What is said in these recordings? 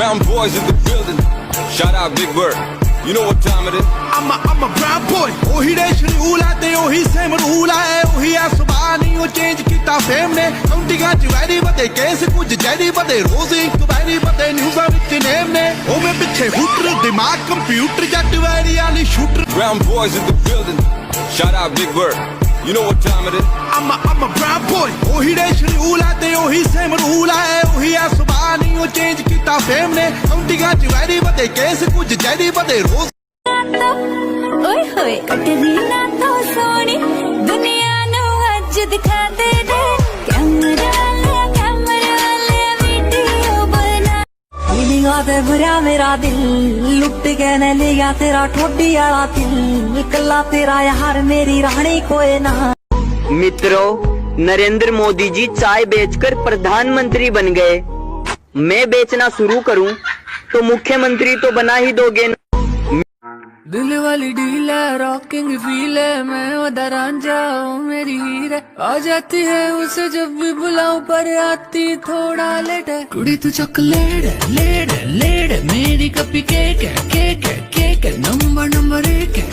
Brown boys in the building. Shout out Big Bird. You know what time it is? I'm a brown boy. ਉਹੀ ਰੇਸ਼ rule ਹੈ ਤੇ ਉਹੀ same rule ਹੈ ਉਹੀ ਆ ਸੁਭਾਅ ਨਹੀਂ ਉਹ ਚੇਂਜ ਕੀਤਾ ਫੇਮ ਨੇ ਕਾਉਂਟੀਆਂ ਚ ਵੈਰੀ ਵਧੇ ਕੇਸ ਕੁਝ ਜੈਰੀ ਵਧੇ ਰੋਜ਼ ਇੱਕ ਵੈਰੀ ਵਧੇ ਨਿਊਜ਼ਾਂ ਵਿੱਚ ਨੇਮ ਨੇ ਉਹਵੇਂ ਪਿੱਛੇ ਹੂਟਰ ਦਿਮਾਗ ਕੰਪਿਊਟਰ ਜੱਟ ਵੈਰੀ ਵਾਲੀ shooter Brown boys in the building. Shout out Big Bird. You know what time it is? I'm a brown boy. ਉਹੀ ਰੇਸ਼ ਰੂਲ ਹੈ ਤੇ ਉਹੀ ਸੇਮ ਰੂਲ ਹੈ ਉਹੀ ਆ ਸੁਭਾਅ ਨਹੀਂ ਉਹ ਚੇਂਜ ਕੀਤਾ ਫੇਮ ਨੇ ਕਾਉਂਟੀਆਂ ਚ ਵੈਰੀ ਵਧੇ ਕੇਸ ਕੁਝ ਜੈਰੀ ਵਧੇ ਰੋਜ਼ ਓਏ ਹੋਏ ਕਟਰੀਨਾ ਤੋਂ ਸੋਹਣੀ ਦੁਨੀਆ ਨੂੰ ਅੱਜ ਦਿਖਾ ਦੇ ਕੈਮਰਾ ਵਾਲੇ ਵੀਡੀਓ ਬਣਾ ਨੀਲੀਆਂ ਤੇ ਭਰਿਆ ਮੇਰਾ ਦਿਲ ਲੁੱਟ ਕੇ ਨੇ ਲਿਆ ਤੇਰਾ ਠੋਡੀ ਵਾਲਾ ਦਿਲ ਇਕੱਲਾ ਤੇਰਾ यार मेरी रानी कोई ना। मित्रों, नरेंद्र मोदी जी चाय बेचकर प्रधानमंत्री बन गए। मैं बेचना शुरू करूं तो मुख्यमंत्री तो बना ही दोगे ना। दिल वाली डील है रॉकिंग फील है मैं उधर रांझा हूँ मेरी हीर है आ जाती है उसे जब भी बुलाऊं पर आती थोड़ा लेट है कुड़ी तू चॉकलेट है लेट है मेरी कपी केक है नंबर एक है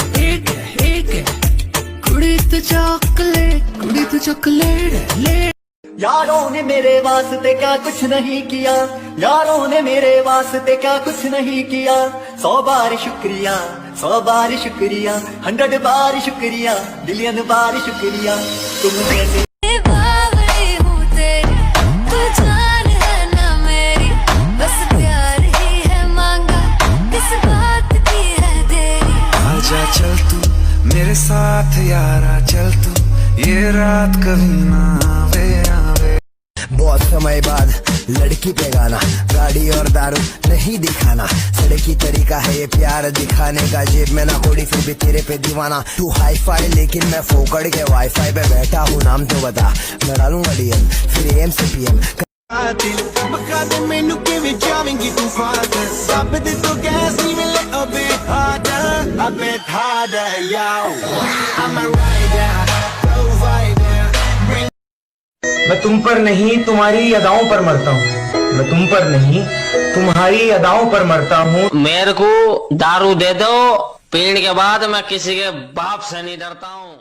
कुड़ी तू चॉकलेट है लेट। यारों ने मेरे वास्ते क्या कुछ नहीं किया यारों ने मेरे वास्ते क्या कुछ नहीं किया 100 बार शुक्रिया 100 बार शुक्रिया बिलियन बार शुक्रिया तुम जैसे बावड़ी हूँ तेरी तू जान है ना मेरी बस प्यार ही है मांगा किस बात की है देरी आजा चल तू मेरे साथ यारा चल तू ये रात कभी ना आवे बहुत समय बाद लड़की पे गाना गाड़ी और दारू नहीं दिखाना सड़की तरीका है ये प्यार दिखाने का जेब में ना कोड़ी फिर भी तेरे पे दीवाना तू हाई फाई लेकिन मैं फोकड़ के वाईफाई पे बैठा हूँ नाम तो बता मैं डालूंगा डीएम फिर एम से पीएम ਮਕਾਦੇ ਮੈਨੂੰ ਕਿਵੇਂ ਜਾਵੇਂਗੀ ਤੂੰ ਫਾਦਰ ਸਭ ਦੇ ਤੋਂ ਗੈਸ ਨਹੀਂ ਮਿਲੇ ਅਬੇ harder yo I'm a rider provider मैं तुम पर नहीं तुम्हारी अदाओं पर मरता हूँ मैं तुम पर नहीं तुम्हारी अदाओं पर मरता हूँ। मेरे को दारू दे दो पीने के बाद मैं किसी के बाप से नहीं डरता हूँ।